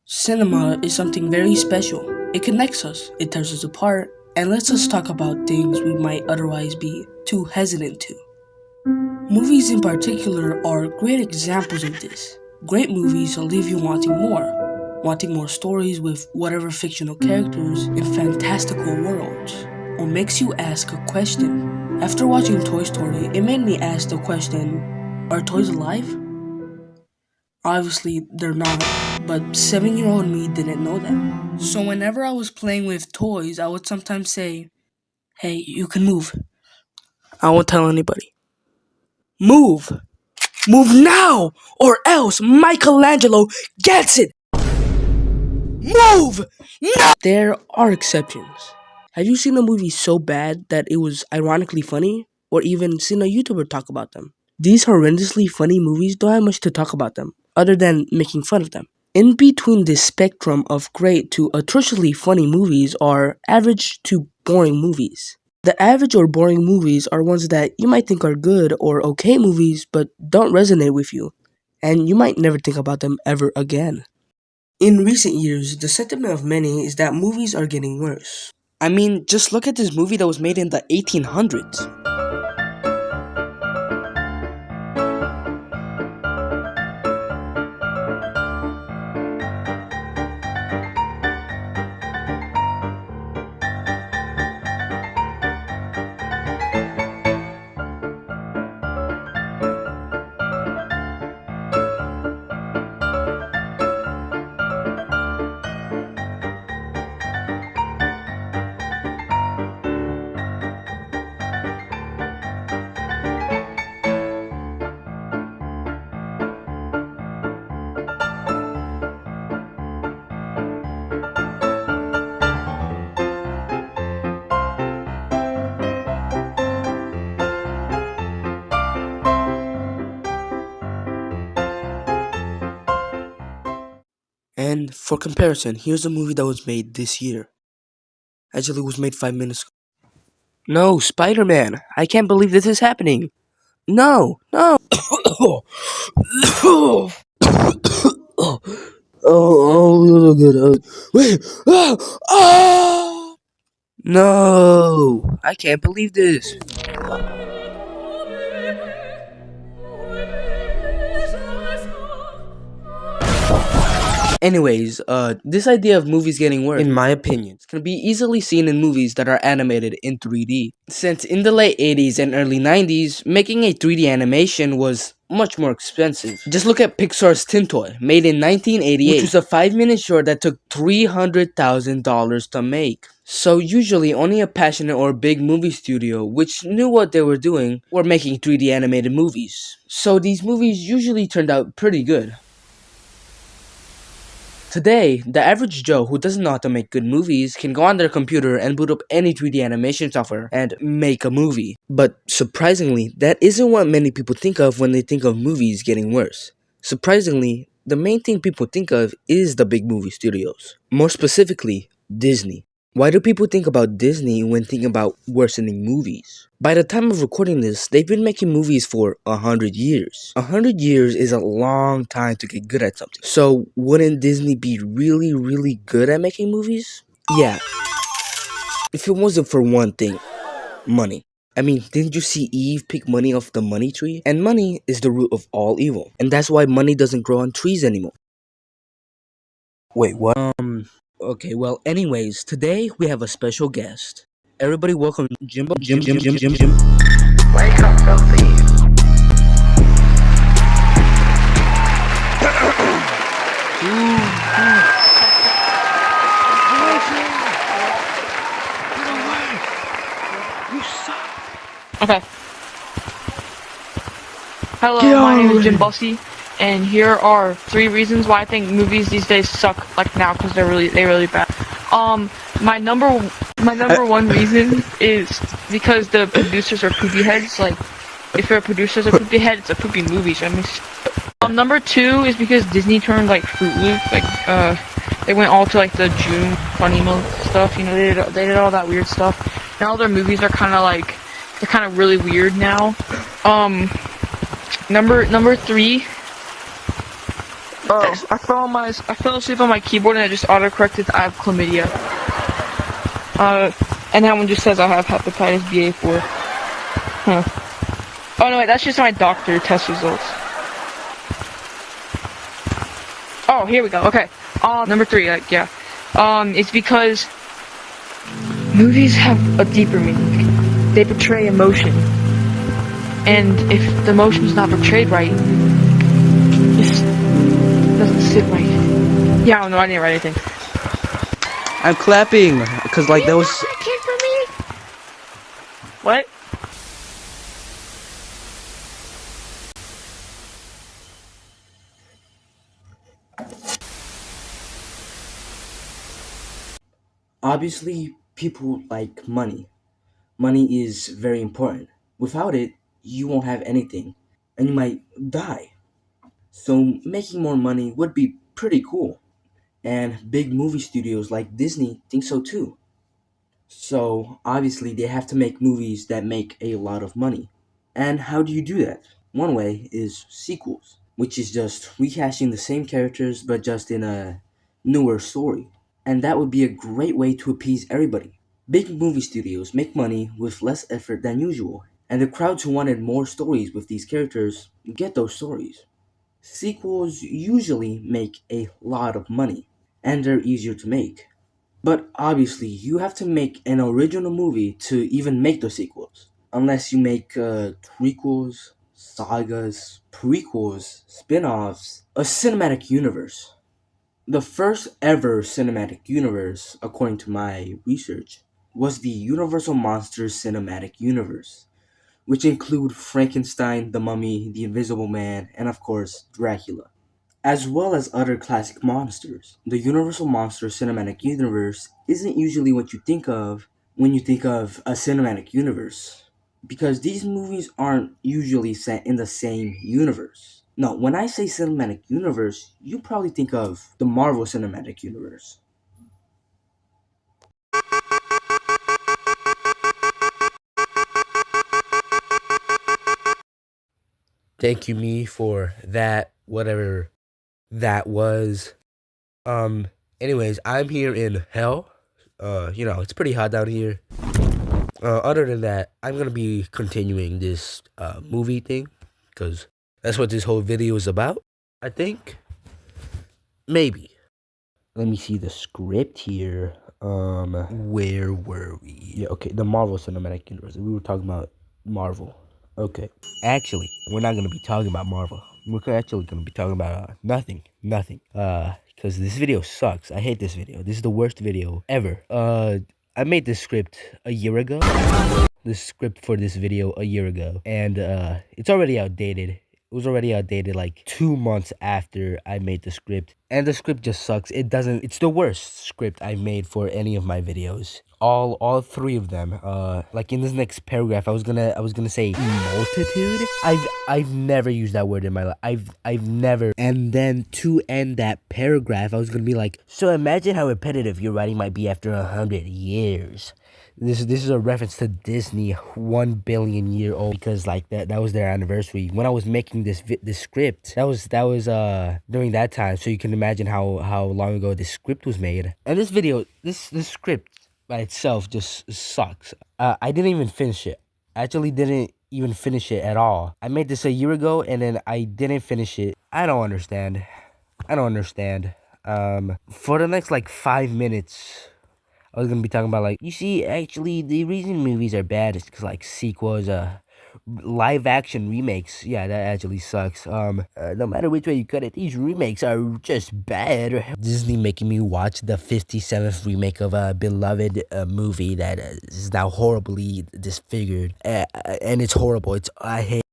Cinema is something very special. It connects us, it tears us apart, and lets us talk about things we might otherwise be too hesitant to. Movies in particular are great examples of this. Great movies leave you wanting more stories with whatever fictional characters in fantastical worlds, or makes you ask a question. After watching Toy Story, it made me ask the question, are toys alive? Obviously, they're not, but 7-year-old me didn't know that. So whenever I was playing with toys, I would sometimes say, hey, you can move. I won't tell anybody. Move! Move now! Or else Michelangelo gets it! Move! No! There are exceptions. Have you seen a movie so bad that it was ironically funny? Or even seen a YouTuber talk about them? These horrendously funny movies don't have much to talk about them, other than making fun of them. In between this spectrum of great to atrociously funny movies are average to boring movies. The average or boring movies are ones that you might think are good or okay movies but don't resonate with you, and you might never think about them ever again. In recent years, the sentiment of many is that movies are getting worse. I mean, just look at this movie that was made in the 1800s. And for comparison, here's a movie that was made this year. Actually, it was made 5 minutes ago. No, Spider-Man! I can't believe this is happening! No! No! Oh, a little good. Wait! No! I can't believe this! Anyways, this idea of movies getting worse, in my opinion, can be easily seen in movies that are animated in 3D. Since in the late 80s and early 90s, making a 3D animation was much more expensive. Just look at Pixar's Tin Toy, made in 1988, which was a 5-minute short that took $300,000 to make. So usually only a passionate or big movie studio, which knew what they were doing, were making 3D animated movies. So these movies usually turned out pretty good. Today, the average Joe who doesn't know how to make good movies can go on their computer and boot up any 3D animation software and make a movie. But surprisingly, that isn't what many people think of when they think of movies getting worse. Surprisingly, the main thing people think of is the big movie studios. More specifically, Disney. Why do people think about Disney when thinking about worsening movies? By the time of recording this, they've been making movies for 100 years. 100 years is a long time to get good at something. So wouldn't Disney be really, really good at making movies? Yeah. If it wasn't for one thing, money. I mean, didn't you see Eve pick money off the money tree? And money is the root of all evil. And that's why money doesn't grow on trees anymore. Wait, what? Okay, well, anyways, today we have a special guest. Everybody welcome Jimbo. Jim. Wake up, filthy. Okay. Hello, my name is Jim Bussy, and here are 3 reasons why I think movies these days suck. Like now, because they're really bad. My number 1 reason is because the producers are poopy heads. Like, if your producer's a poopy head, it's a poopy movie. So I mean, number 2 is because Disney turned like Fruit Loop. Like, they went all to like the June Funny Milk stuff. You know, they did all that weird stuff. Now their movies are kind of really weird now. Number 3 Oh, I fell asleep on my keyboard and it just autocorrected. I have chlamydia. And that one just says I have hepatitis BA4. Huh. Oh no, wait, that's just my doctor test results. Oh, here we go. Okay. Number 3, yeah. It's because movies have a deeper meaning. They portray emotion. And if the emotion's not portrayed right, it just doesn't sit right. Yeah, I don't know, I didn't write anything. I'm clapping because like that was. What? Obviously, people like money. Money is very important. Without it, you won't have anything, and you might die. So, making more money would be pretty cool. And big movie studios like Disney think so too. So, obviously, they have to make movies that make a lot of money. And how do you do that? One way is sequels, which is just rehashing the same characters but just in a newer story. And that would be a great way to appease everybody. Big movie studios make money with less effort than usual, and the crowds who wanted more stories with these characters get those stories. Sequels usually make a lot of money, and they're easier to make. But obviously, you have to make an original movie to even make those sequels. Unless you make prequels, sagas, prequels, spin offs, a cinematic universe. The first ever cinematic universe, according to my research, was the Universal Monsters Cinematic Universe, which include Frankenstein, the Mummy, the Invisible Man, and of course, Dracula, as well as other classic monsters. The Universal Monsters Cinematic Universe isn't usually what you think of when you think of a cinematic universe, because these movies aren't usually set in the same universe. No, when I say cinematic universe, you probably think of the Marvel Cinematic Universe. Thank you, me, for that, whatever that was. Um, Anyways, I'm here in hell. It's pretty hot down here. Other than that, I'm gonna be continuing this movie thing, because that's what this whole video is about. I think. Maybe. Let me see the script here. Where were we? Yeah, okay, the Marvel Cinematic Universe. We were talking about Marvel. Okay. Actually, we're not gonna be talking about Marvel. We're actually gonna be talking about nothing. Because this video sucks. I hate this video. This is the worst video ever. I made this script a year ago. The script for this video a year ago, and it's already outdated. It was already outdated like 2 months after I made the script, and the script just sucks. It's the worst script I've made for any of my videos. All three of them. Like in this next paragraph, I was gonna say multitude. I've never used that word in my life. I've never. And then to end that paragraph, I was gonna be like, so imagine how repetitive your writing might be after 100 years. This is a reference to Disney, 1 billion-year-old, because like that was their anniversary. When I was making this script, that was during that time, so you can imagine how long ago this script was made. And this video, this script by itself just sucks. I didn't even finish it. I actually didn't even finish it at all. I made this a year ago and then I didn't finish it. I don't understand. For the next like 5 minutes, I was gonna be talking about like, you see, actually the reason movies are bad is because like sequels, live action remakes, yeah, that actually sucks. No matter which way you cut it, these remakes are just bad. Disney making me watch the 57th remake of a beloved movie that is now horribly disfigured, and it's horrible. I hate